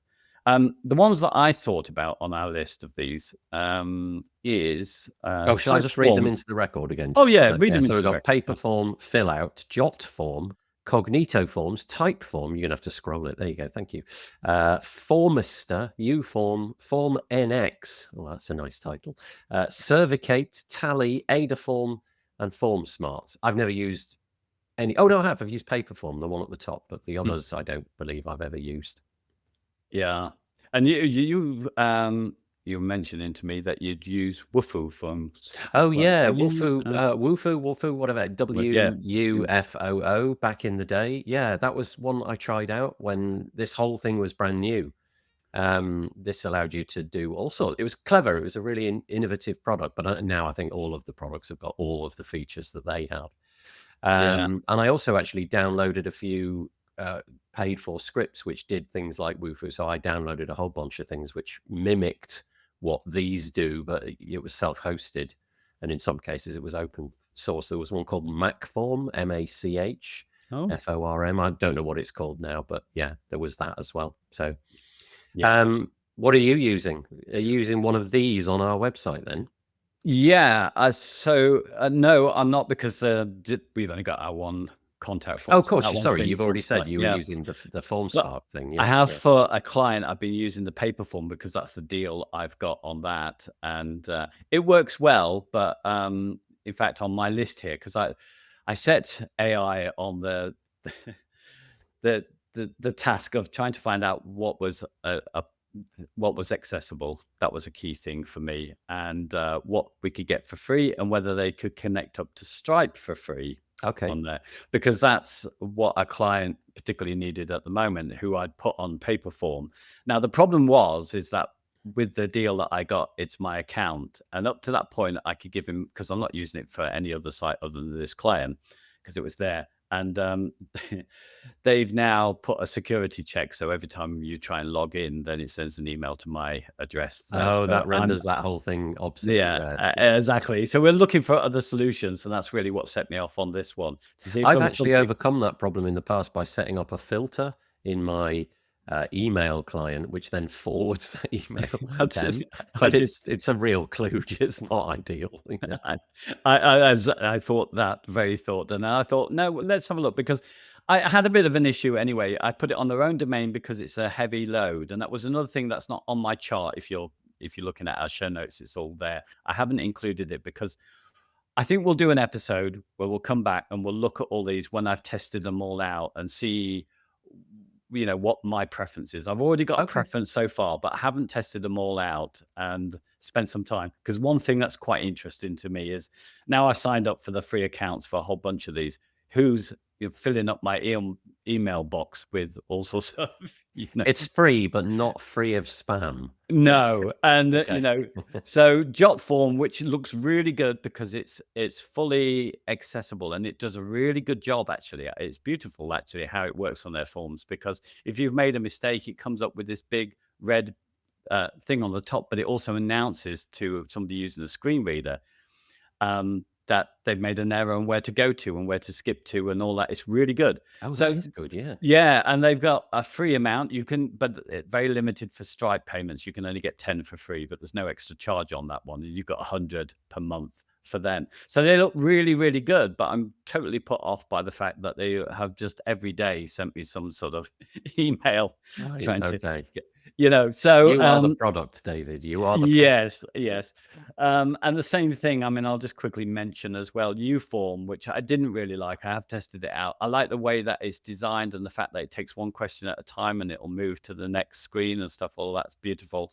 Speaker 2: The ones that I thought about on our list of these is
Speaker 1: Oh, shall I just read them
Speaker 2: Typeform.
Speaker 1: into the record again?
Speaker 2: Oh
Speaker 1: Just
Speaker 2: yeah, read
Speaker 1: yeah.
Speaker 2: them
Speaker 1: So
Speaker 2: into
Speaker 1: we've
Speaker 2: the
Speaker 1: got
Speaker 2: record.
Speaker 1: paper form, fill out, jot form, cognito forms, type form. You're gonna have to scroll it. There you go. Thank you. Formister, Uform, Form NX. Oh, that's a nice title. Cervicate, Tally, Adaform, and Form Smart. I've never used any. Oh no, I have. I've used Paperform, the one at the top, but the
Speaker 2: Hmm.
Speaker 1: others I don't believe I've ever used.
Speaker 2: Yeah, and you were mentioning to me that you'd use Wufoo forms as
Speaker 1: Oh
Speaker 2: well.
Speaker 1: yeah,
Speaker 2: Have you?
Speaker 1: Woofoo, whatever,
Speaker 2: Yeah.
Speaker 1: WUFOO back in the day. Yeah, that was one I tried out when this whole thing was brand new. This allowed you to do all sorts. It was clever. It was a really innovative product. But now I think all of the products have got all of the features that they have.
Speaker 2: Yeah.
Speaker 1: And I also actually downloaded a few paid for scripts which did things like Woofoo. So I downloaded a whole bunch of things which mimicked what these do, but it was self-hosted. And in some cases, it was open source. There was one called Macform,
Speaker 2: Oh,
Speaker 1: MACHFORM. I don't know what it's called now, but yeah, there was that as well. So,
Speaker 2: yeah.
Speaker 1: what are you using? Are you using one of these on our website then?
Speaker 2: Yeah. So no, I'm not, because we've only got our one contact
Speaker 1: Oh,
Speaker 2: form.
Speaker 1: of
Speaker 2: So
Speaker 1: course.
Speaker 2: that one's
Speaker 1: Sorry,
Speaker 2: been
Speaker 1: you've already
Speaker 2: full
Speaker 1: said
Speaker 2: site.
Speaker 1: you were
Speaker 2: Yeah.
Speaker 1: using the Form
Speaker 2: But
Speaker 1: Spark thing.
Speaker 2: I
Speaker 1: Yeah,
Speaker 2: have
Speaker 1: yeah.
Speaker 2: for a client, I've been using the paper form because that's the deal I've got on that, and it works well. But in fact, on my list here, because I set AI on the the task of trying to find out what was what was accessible. That was a key thing for me, and what we could get for free, and whether they could connect up to Stripe for free
Speaker 1: Okay.
Speaker 2: on there, because that's what a client particularly needed at the moment, who I'd put on paper form. Now the problem is that with the deal that I got, it's my account, and up to that point I could give him, because I'm not using it for any other site other than this client, because it was there. And they've now put a security check, so every time you try and log in, then it sends an email to my address.
Speaker 1: Oh,
Speaker 2: So
Speaker 1: that
Speaker 2: I'm
Speaker 1: renders that whole thing obsolete.
Speaker 2: yeah,
Speaker 1: Yeah.
Speaker 2: exactly. So we're looking for other solutions, and that's really what set me off on this one, to see if
Speaker 1: I've
Speaker 2: there was
Speaker 1: actually
Speaker 2: something.
Speaker 1: overcome that problem in the past by setting up a filter in my email client, which then forwards that email to them.
Speaker 2: Absolutely. I
Speaker 1: But
Speaker 2: did.
Speaker 1: it's a real kludge. It's not ideal.
Speaker 2: I, as I thought that very thought, and I thought, no, let's have a look, because I had a bit of an issue anyway. I put it on their own domain because it's a heavy load, and that was another thing that's not on my chart. If you're looking at our show notes, it's all there. I haven't included it because I think we'll do an episode where we'll come back and we'll look at all these when I've tested them all out and see, what my preference is. I've already got a
Speaker 1: Okay.
Speaker 2: preference so far, but I haven't tested them all out and spent some time. Because one thing that's quite interesting to me is, now I signed up for the free accounts for a whole bunch of these. Who's filling up my email box with all sorts of,
Speaker 1: It's free, but not free of spam.
Speaker 2: no, and
Speaker 1: Okay.
Speaker 2: so Jotform, which looks really good because it's fully accessible, and it does a really good job. Actually, it's beautiful actually how it works on their forms, because if you've made a mistake, it comes up with this big red thing on the top, but it also announces to somebody using a screen reader that they've made an error and where to go to and where to skip to and all that. It's really good.
Speaker 1: Oh, that
Speaker 2: So
Speaker 1: is good. Yeah.
Speaker 2: yeah, and they've got a free amount. You can, but very limited for Stripe payments. You can only get 10 for free, but there's no extra charge on that one. And you've got 100 per month for them. So they look really, really good. But I'm totally put off by the fact that they have just every day sent me some sort of email
Speaker 1: Right.
Speaker 2: trying to
Speaker 1: Okay.
Speaker 2: get, so
Speaker 1: You are the product, David. You are the product.
Speaker 2: yes, yes. And the same thing, I mean, I'll just quickly mention as well, Uform, which I didn't really like. I have tested it out. I like the way that it's designed and the fact that it takes one question at a time and it'll move to the next screen and stuff. All that's beautiful,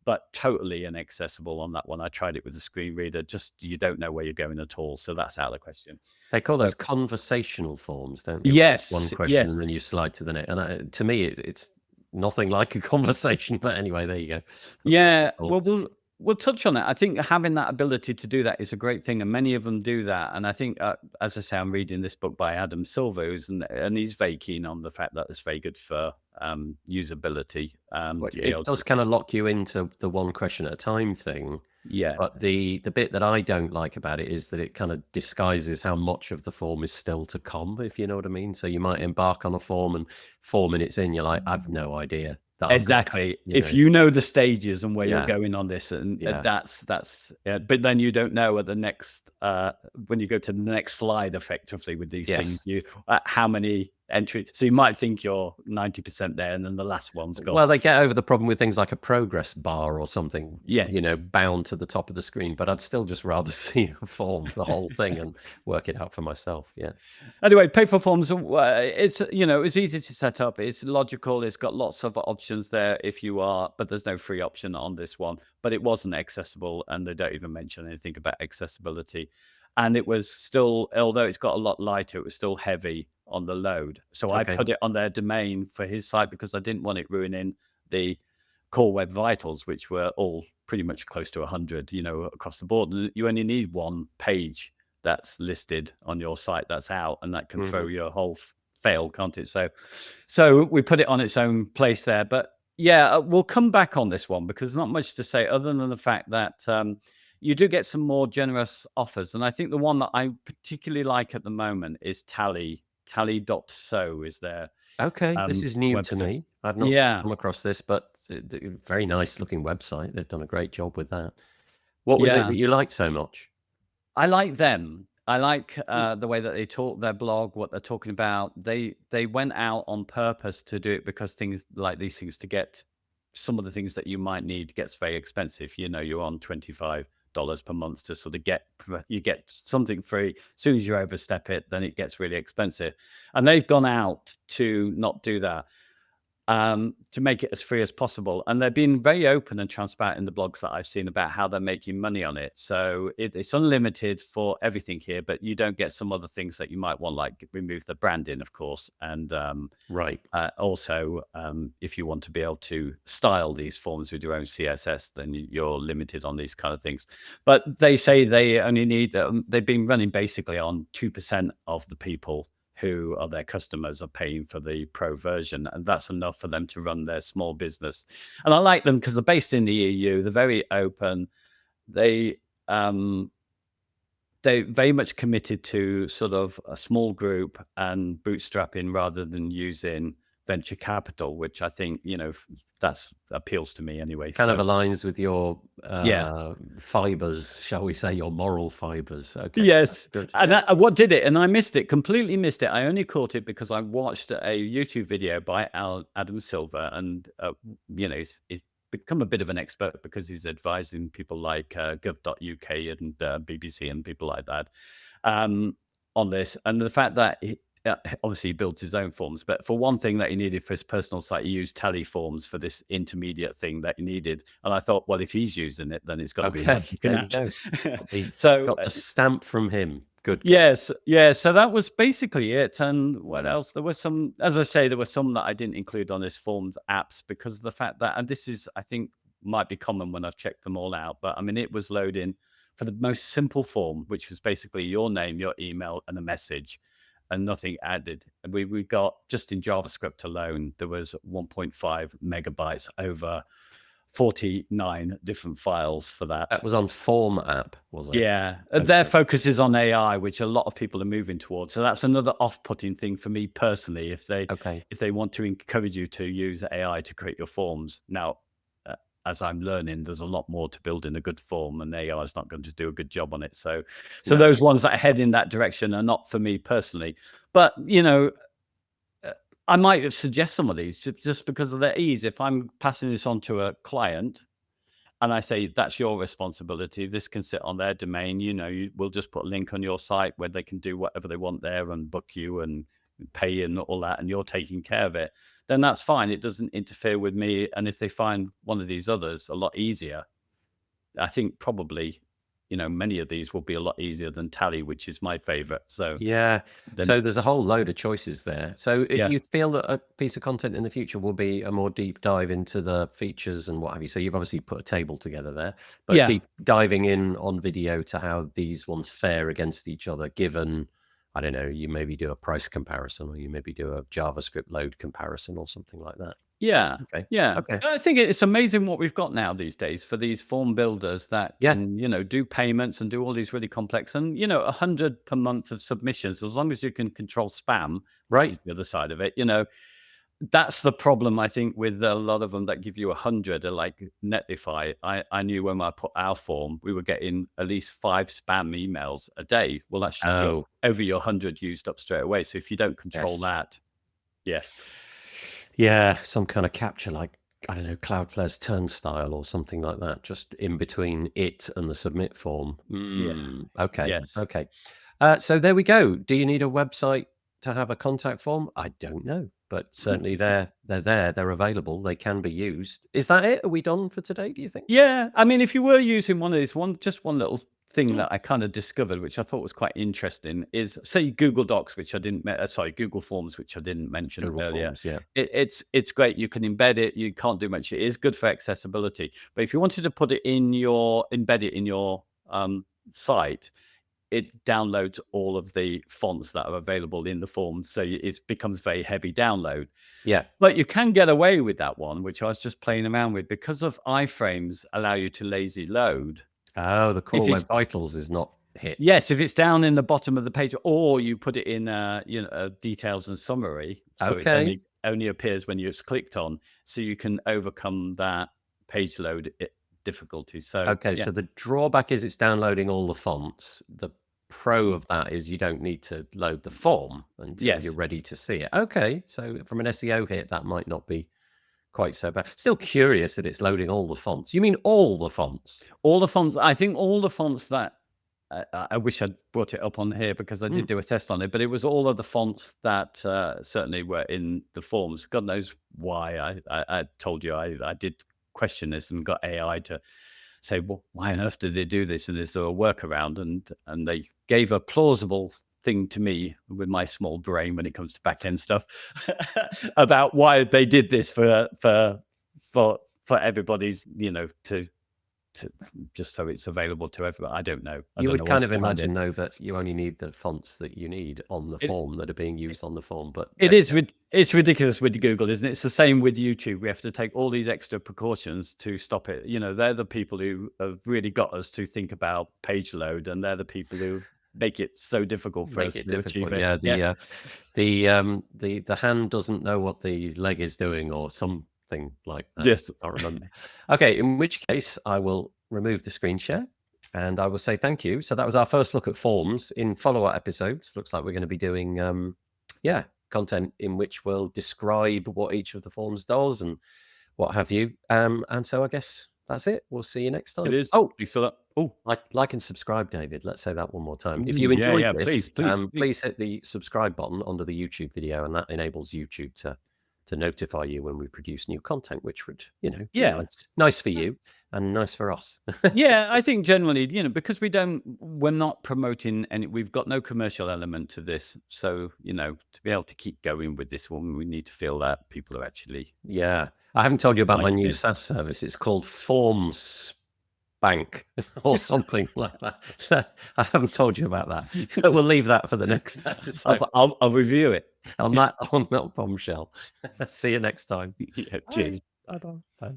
Speaker 2: but totally inaccessible on that one. I tried it with a screen reader. Just you don't know where you're going at all. So that's out of the question.
Speaker 1: They call
Speaker 2: So
Speaker 1: those conversational forms, don't they? One
Speaker 2: yes,
Speaker 1: question and
Speaker 2: yes.
Speaker 1: then you slide to the next. And to me, it's nothing like a conversation. But anyway, there you go. That's what it's
Speaker 2: Yeah,
Speaker 1: called.
Speaker 2: well, we'll touch on it. I think having that ability to do that is a great thing, and many of them do that. And I think, as I say, I'm reading this book by Adam Silver, and he's very keen on the fact that it's very good for usability
Speaker 1: Well,
Speaker 2: to be
Speaker 1: it
Speaker 2: able to.
Speaker 1: does kind of lock you into the one question at a time thing.
Speaker 2: Yeah,
Speaker 1: But the bit that I don't like about it is that it kind of disguises how much of the form is still to come, if you know what I mean. So you might embark on a form and 4 minutes in, you're like, I've no idea that I've got,
Speaker 2: exactly.
Speaker 1: you
Speaker 2: If
Speaker 1: know,
Speaker 2: you know the stages and where you're
Speaker 1: yeah,
Speaker 2: going on this, and
Speaker 1: yeah,
Speaker 2: that's. But then you don't know at the next when you go to the next slide. Effectively, with these things,
Speaker 1: yes.
Speaker 2: you how many entries. So you might think you're 90% there, and then the last one's
Speaker 1: Well,
Speaker 2: got.
Speaker 1: they get over the problem with things like a progress bar or something,
Speaker 2: Yes.
Speaker 1: bound to the top of the screen. But I'd still just rather see a form, the whole thing, and work it out for myself. Yeah.
Speaker 2: Anyway, paper forms, it's, it's easy to set up. It's logical. It's got lots of options there if you are, but there's no free option on this one. But it wasn't accessible, and they don't even mention anything about accessibility. And it was still, although it's got a lot lighter, it was still heavy on the load. So I
Speaker 1: Okay.
Speaker 2: put it on their domain for his site because I didn't want it ruining the core web vitals, which were all pretty much close to 100, across the board. And you only need one page that's listed on your site that's out, and that can throw
Speaker 1: Hmm.
Speaker 2: your whole fail, can't it? So we put it on its own place there. But yeah, we'll come back on this one because there's not much to say other than the fact that you do get some more generous offers. And I think the one that I particularly like at the moment is tally.so is their
Speaker 1: Okay, this is new to
Speaker 2: website.
Speaker 1: me. I've not
Speaker 2: Yeah.
Speaker 1: come across this, but very nice looking website. They've done a great job with that. What was it
Speaker 2: Yeah.
Speaker 1: that you liked so much?
Speaker 2: I like them. I like
Speaker 1: Mm.
Speaker 2: the way that they talk, their blog, what they're talking about. They went out on purpose to do it because things like these things to get some of the things that you might need gets very expensive. You're on $25 per month to sort of you get something free. As soon as you overstep it, then it gets really expensive. And they've gone out to not do that, to make it as free as possible. And they've been very open and transparent in the blogs that I've seen about how they're making money on it. So it's unlimited for everything here, but you don't get some other things that you might want, like remove the branding, of course. And
Speaker 1: Right.
Speaker 2: also, if you want to be able to style these forms with your own CSS, then you're limited on these kind of things. But they say they only need, they've been running basically on 2% of the people who are their customers are paying for the pro version, and that's enough for them to run their small business. And I like them because they're based in the EU. They're very open. They um, they're very much committed to sort of a small group and bootstrapping rather than using venture capital, which I think that's appeals to me anyway.
Speaker 1: Kind of
Speaker 2: So
Speaker 1: aligns with your
Speaker 2: yeah.
Speaker 1: fibers, shall we say, your moral fibers. Okay, that's
Speaker 2: Yes,
Speaker 1: good.
Speaker 2: and what did it? And I missed it, completely missed it. I only caught it because I watched a YouTube video by Adam Silver, and he's become a bit of an expert because he's advising people like gov.uk and BBC and people like that on this. And the fact that obviously he builds his own forms, but for one thing that he needed for his personal site, he used tally forms for this intermediate thing that he needed. And I thought, well, if he's using it, then it's got to be
Speaker 1: Okay,
Speaker 2: what you can
Speaker 1: there you
Speaker 2: have.
Speaker 1: go.
Speaker 2: So
Speaker 1: Got the stamp from him. Good, good.
Speaker 2: yes, yeah. So that was basically it. And what else? There were some, as I say, there were some that I didn't include on this forms apps because of the fact that, and this is, I think, might be common when I've checked them all out. But I mean, it was loading for the most simple form, which was basically your name, your email, and a message, and nothing added. And we got just in JavaScript alone, there was 1.5 megabytes over 49 different files for that.
Speaker 1: That was on Form app, was it?
Speaker 2: Yeah,
Speaker 1: Okay.
Speaker 2: their focus is on AI, which a lot of people are moving towards. So that's another off-putting thing for me personally. If they want to encourage you to use AI to create your forms, now, as I'm learning, there's a lot more to building a good form, and AI is not going to do a good job on it. So
Speaker 1: No.
Speaker 2: those ones that head in that direction are not for me personally. But I might suggest some of these just because of their ease. If I'm passing this on to a client, and I say, that's your responsibility. This can sit on their domain. We'll just put a link on your site where they can do whatever they want there and book you and pay and all that, and you're taking care of it. Then that's fine. It doesn't interfere with me. And if they find one of these others a lot easier, I think probably, many of these will be a lot easier than Tally, which is my favorite. So
Speaker 1: yeah. So there's a whole load of choices there. So you feel that a piece of content in the future will be a more deep dive into the features and what have you. So you've obviously put a table together there, but deep diving in on video to how these ones fare against each other, given, I don't know, you maybe do a price comparison, or you maybe do a JavaScript load comparison or something like that.
Speaker 2: Yeah.
Speaker 1: Okay.
Speaker 2: Yeah.
Speaker 1: Okay.
Speaker 2: I think it's amazing what we've got now these days for these form builders that can, do payments and do all these really complex and, 100 per month of submissions, as long as you can control spam, which is the other side of it, that's the problem, I think, with a lot of them that give you 100, like Netlify. I knew when I put our form, we were getting at least 5 spam emails a day. Well, that's just over your 100 used up straight away. So if you don't control that,
Speaker 1: yeah, some kind of capture, like, I don't know, Cloudflare's turnstile or something like that, just in between it and the submit form. Okay.
Speaker 2: Yes.
Speaker 1: Okay. So there we go. Do you need a website to have a contact form? I don't know, but certainly they're there. They're available. They can be used. Is that it? Are we done for today, do you think?
Speaker 2: Yeah. I mean, if you were using one of these, just one little thing that I kind of discovered, which I thought was quite interesting, is say Google Docs, which I didn't, Google Forms, which I didn't mention earlier.
Speaker 1: Forms, yeah.
Speaker 2: It's great. You can embed it. You can't do much. It is good for accessibility. But if you wanted to put it embed it in your site, it downloads all of the fonts that are available in the form. So it becomes very heavy download.
Speaker 1: Yeah.
Speaker 2: But you can get away with that one, which I was just playing around with, because of iframes allow you to lazy load.
Speaker 1: Oh, the core web vitals is not hit.
Speaker 2: Yes, if it's down in the bottom of the page, or you put it in details and summary, so it only appears when it's clicked on, so you can overcome that page load difficulty. So
Speaker 1: so the drawback is it's downloading all the fonts. The pro of that is you don't need to load the form until you're ready to see it. Okay, so from an SEO hit, that might not be quite so bad. Still curious that it's loading all the fonts. You mean all the fonts?
Speaker 2: All the fonts. I think all the fonts that I wish I'd brought it up on here, because I did do a test on it, but it was all of the fonts that certainly were in the forms. God knows why. I told you I did question this and got AI to say, well, why on earth did they do this? And is there a workaround? And they gave a plausible thing to me with my small brain when it comes to back end stuff about why they did this for everybody's, to just so it's available to everyone. I don't know.
Speaker 1: You would kind of imagine, though, that you only need the fonts that you need on the form that are being used on the form. But
Speaker 2: it's ridiculous with Google, isn't it? It's the same with YouTube. We have to take all these extra precautions to stop it. They're the people who have really got us to think about page load, and they're the people who make it so difficult for us to achieve it.
Speaker 1: Yeah, the hand doesn't know what the leg is doing, or something like that.
Speaker 2: Yes,
Speaker 1: I remember. Okay, in which case I will remove the screen share and I will say thank you. So that was our first look at forms. In follow-up episodes, looks like we're going to be doing content in which we'll describe what each of the forms does and what have you. And so I guess that's it. We'll see you next time.
Speaker 2: It is.
Speaker 1: Like and subscribe, David. Let's say that one more time. If you enjoyed this, please hit the subscribe button under the YouTube video, and that enables YouTube to notify you when we produce new content, which would, nice for you and nice for us.
Speaker 2: Yeah, I think generally, because we're not promoting any, we've got no commercial element to this. So, to be able to keep going with this one, we need to feel that people are actually.
Speaker 1: Yeah. I haven't told you about my new SaaS service. It's called Forms Bank or something like that. I haven't told you about that. We'll leave that for the next episode.
Speaker 2: I'll review it
Speaker 1: on that bombshell. See you next time.
Speaker 2: Cheers.
Speaker 1: Bye.